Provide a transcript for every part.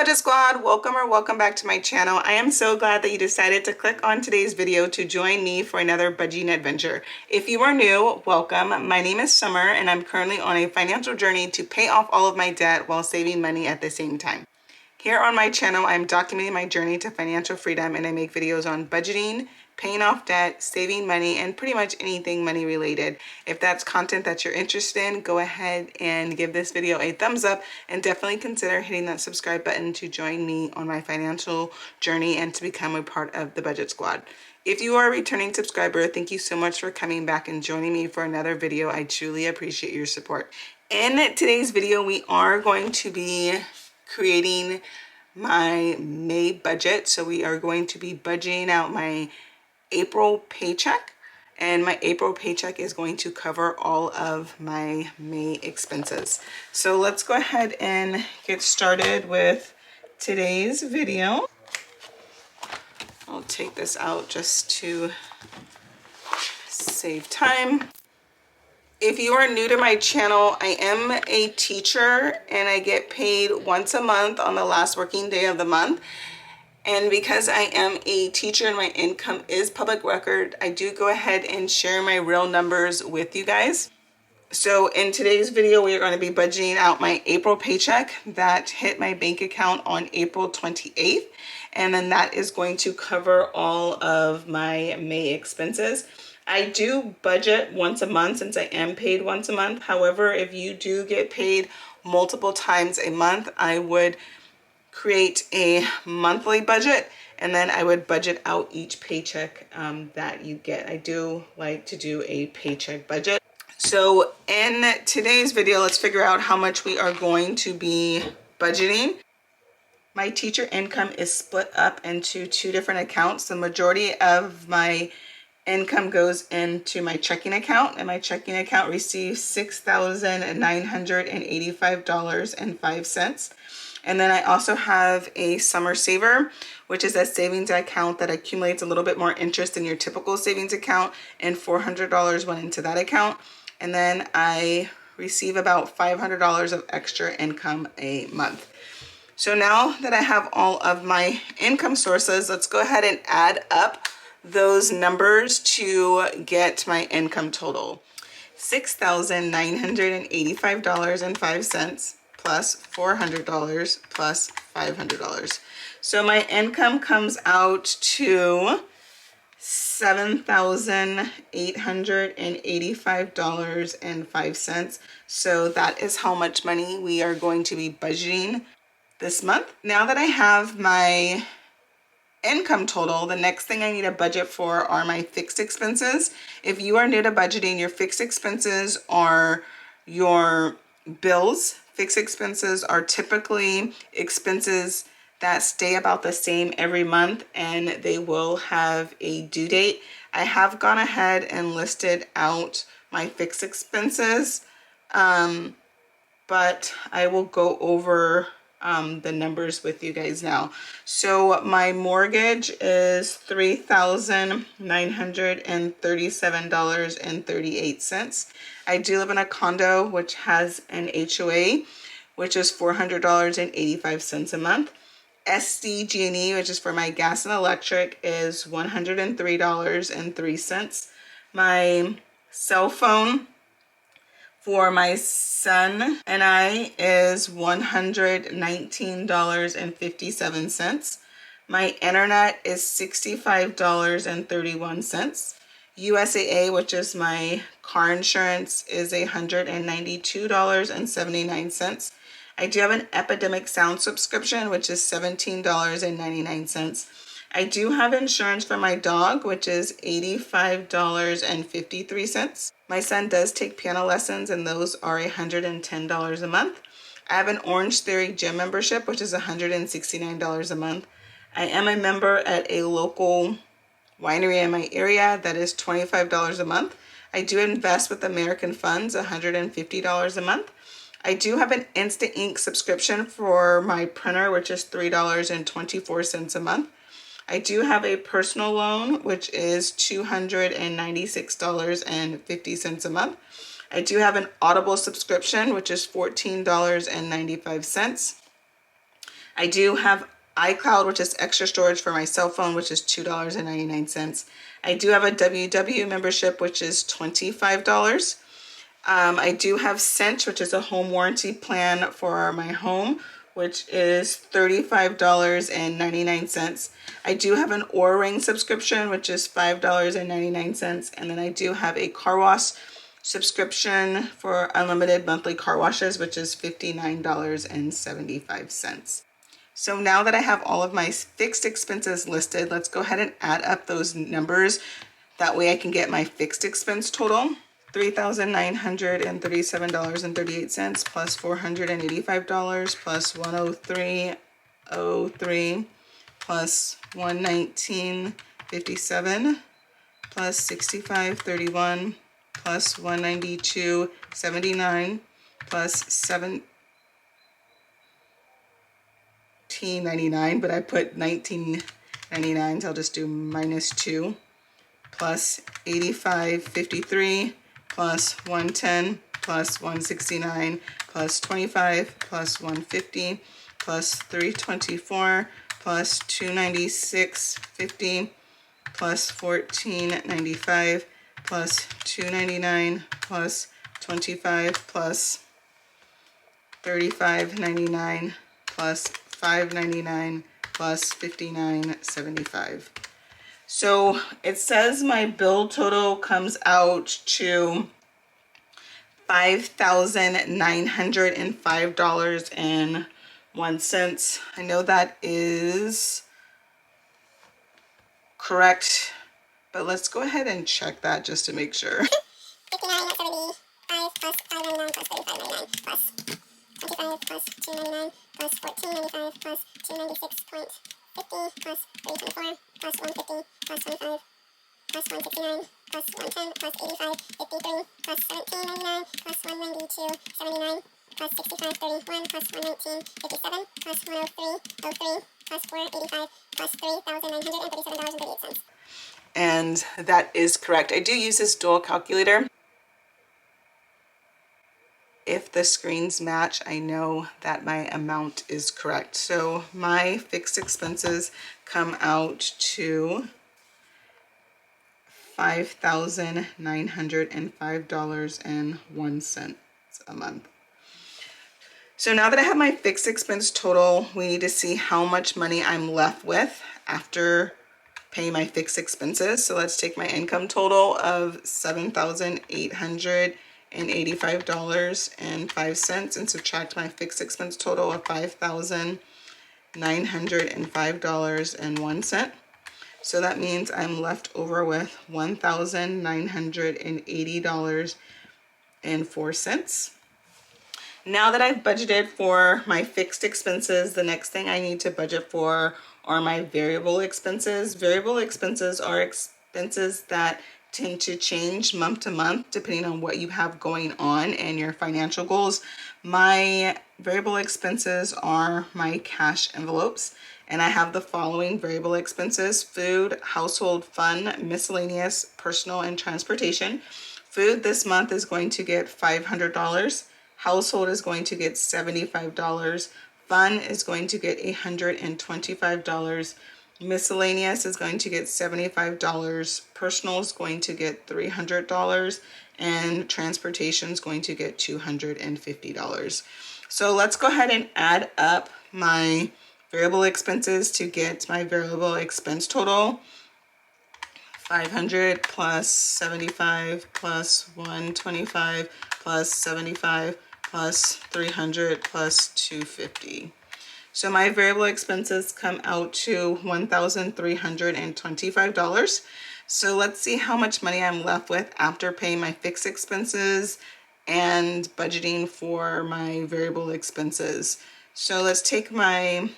Budget Squad, welcome back to my channel. I am so glad that you decided to click on today's video to join me for another budgeting adventure. If you are new, welcome. My name is Summer and I'm currently on a financial journey to pay off all of my debt while saving money at the same time. Here on my channel, I'm documenting my journey to financial freedom, and I make videos on budgeting, paying off debt, saving money, and pretty much anything money related. If that's content that you're interested in, go ahead and give this video a thumbs up and definitely consider hitting that subscribe button to join me on my financial journey and to become a part of the Budget Squad. If you are a returning subscriber, thank you so much for coming back and joining me for another video. I truly appreciate your support. In today's video, we are going to be creating my May budget. So we are going to be budgeting out my April paycheck, and my April paycheck is going to cover all of my May expenses. So let's go ahead and get started with today's video. I'll take this out just to save time. If you are new to my channel, I am a teacher and I get paid once a month on the last working day of the month. And because I am a teacher and my income is public record, I do go ahead and share my real numbers with you guys. So in today's video, we are going to be budgeting out my April paycheck that hit my bank account on April 28th. And then that is going to cover all of my May expenses. I do budget once a month since I am paid once a month. However, if you do get paid multiple times a month, I would create a monthly budget and then I would budget out each paycheck that you get. I do like to do a paycheck budget. So in today's video, let's figure out how much we are going to be budgeting. My teacher income is split up into two different accounts. The majority of my income goes into my checking account, and my checking account receives $6,985.05. And then I also have a summer saver, which is a savings account that accumulates a little bit more interest than your typical savings account, and $400 went into that account. And then I receive about $500 of extra income a month. So now that I have all of my income sources, let's go ahead and add up those numbers to get my income total. $6,985.05 plus $400 plus $500. So my income comes out to $7,885.05. So that is how much money we are going to be budgeting this month. Now that I have my income total, the next thing I need a budget for are my fixed expenses. If you are new to budgeting, your fixed expenses are your bills. Fixed expenses are typically expenses that stay about the same every month and they will have a due date. I have gone ahead and listed out my fixed expenses, but I will go over the numbers with you guys now. So my mortgage is $3,937.38. I do live in a condo which has an HOA, which is $400.85 a month. SDG&E, which is for my gas and electric, is $103.03. My cell phone for my son and I is $119.57. My internet is $65.31. USAA, which is my car insurance, is $192.79. I do have an Epidemic Sound subscription, which is $17.99. I do have insurance for my dog, which is $85.53. My son does take piano lessons, and those are $110 a month. I have an Orange Theory gym membership, which is $169 a month. I am a member at a local winery in my area that is $25 a month. I do invest with American Funds, $150 a month. I do have an Instant Ink subscription for my printer, which is $3.24 a month. I do have a personal loan, which is $296.50 a month. I do have an Audible subscription, which is $14.95. I do have iCloud, which is extra storage for my cell phone, which is $2.99. I do have a WW membership, which is $25. I do have Cinch, which is a home warranty plan for my home, which is $35.99. I do have an Oura Ring subscription, which is $5.99. And then I do have a car wash subscription for unlimited monthly car washes, which is $59.75. So now that I have all of my fixed expenses listed, let's go ahead and add up those numbers. That way I can get my fixed expense total. $3,937.38 plus $485 plus $103.03 plus $119.57 plus $65.31 plus $192.79 plus $17.99, but I put $19.99, so I'll just do minus 2, plus $85.53 plus $110 plus $169 plus $25 plus $150 plus $324 plus $296.50 plus $14.95 plus $299 plus $25 plus $35.99 plus $5.99 plus $59.75. So it says my bill total comes out to $5,905.01. I know that is correct, but let's go ahead and check that just to make sure. 59.75 plus $5.99 plus $35.99 plus 25 plus $2.99 plus $14.95 plus $296.50 plus $324 plus $150 plus $25 plus $169 plus $110 plus $85.53 plus $17.99 plus $192.79 plus $65.31 plus $119.57 plus $103.03 plus $485 plus $3,937.38. And that is correct. I do use this dual calculator. If the screens match, I know that my amount is correct. So my fixed expenses come out to $5,905.01 a month. So now that I have my fixed expense total, we need to see how much money I'm left with after paying my fixed expenses. So let's take my income total of $7,885.05 and subtract my fixed expense total of $5,905.01. So that means I'm left over with $1,980.04. Now that I've budgeted for my fixed expenses, the next thing I need to budget for are my variable expenses. Variable expenses are expenses that tend to change month to month depending on what you have going on and your financial goals. My variable expenses are my cash envelopes, and I have the following variable expenses: food, household, fun, miscellaneous, personal, and transportation. Food this month is going to get $500. Household is going to get $75. Fun is going to get $125. Miscellaneous is going to get $75. Personal is going to get $300. And transportation is going to get $250. So let's go ahead and add up my variable expenses to get my variable expense total. 500 plus 75 plus 125 plus 75 plus 300 plus 250. So my variable expenses come out to $1,325. So let's see how much money I'm left with after paying my fixed expenses and budgeting for my variable expenses. So let's take my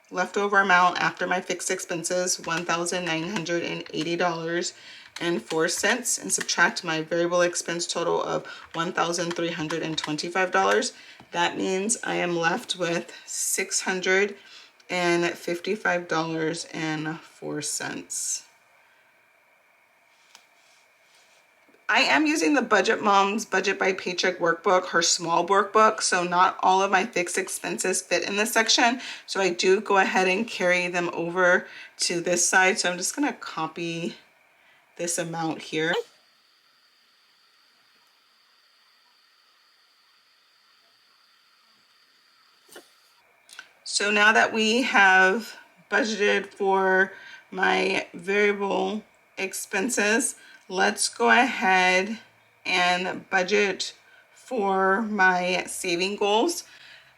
leftover amount after my fixed expenses, $1,980.04, and subtract my variable expense total of $1,325. That means I am left with $655.04. I am using the Budget Moms Budget by Paycheck workbook, her small workbook, so not all of my fixed expenses fit in this section. So I do go ahead and carry them over to this side. So I'm just gonna copy this amount here. So now that we have budgeted for my variable expenses, let's go ahead and budget for my saving goals.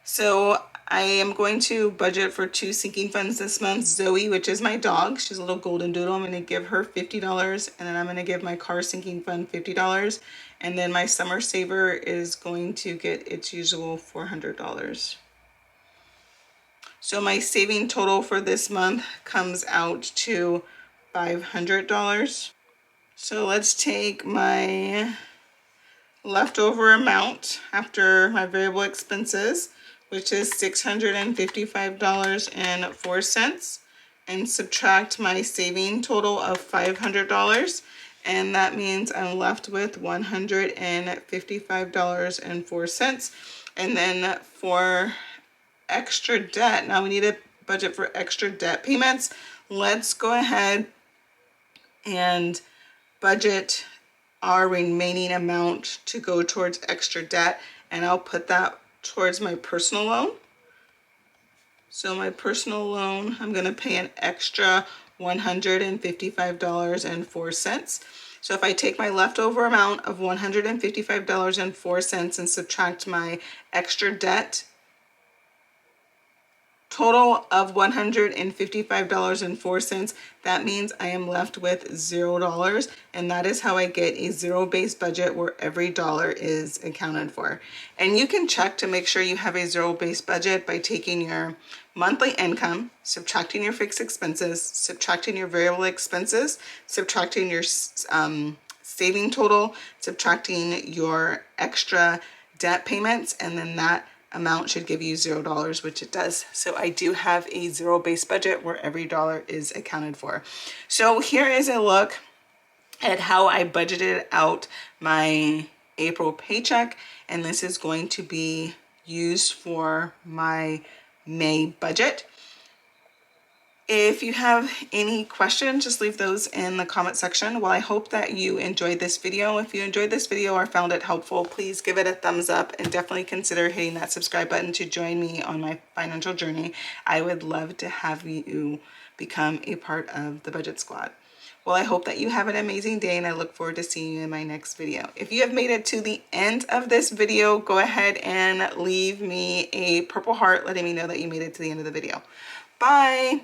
So I am going to budget for 2 sinking funds this month. Zoe, which is my dog, she's a little golden doodle. I'm going to give her $50, and then I'm going to give my car sinking fund $50. And then my summer saver is going to get its usual $400. So my saving total for this month comes out to $500. So let's take my leftover amount after my variable expenses, which is $655.04, and subtract my saving total of $500. And that means I'm left with $155.04. And then for extra debt, now we need a budget for extra debt payments. Let's go ahead and budget our remaining amount to go towards extra debt, and I'll put that towards my personal loan. So my personal loan, I'm going to pay an extra $155.04. So if I take my leftover amount of $155.04 and subtract my extra debt total of $155.04, that means I am left with $0, and that is how I get a zero-based budget where every dollar is accounted for. And you can check to make sure you have a zero-based budget by taking your monthly income, subtracting your fixed expenses, subtracting your variable expenses, subtracting your saving total, subtracting your extra debt payments, and then that amount should give you $0, which it does. So I do have a zero-based budget where every dollar is accounted for. So here is a look at how I budgeted out my April paycheck, and this is going to be used for my May budget. If you have any questions, just leave those in the comment section. Well, I hope that you enjoyed this video. If you enjoyed this video or found it helpful, please give it a thumbs up and definitely consider hitting that subscribe button to join me on my financial journey. I would love to have you become a part of the Budget Squad. Well, I hope that you have an amazing day, and I look forward to seeing you in my next video. If you have made it to the end of this video, go ahead and leave me a purple heart letting me know that you made it to the end of the video. Bye!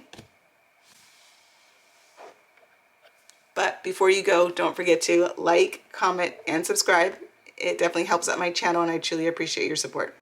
But before you go, don't forget to like, comment, and subscribe. It definitely helps out my channel, and I truly appreciate your support.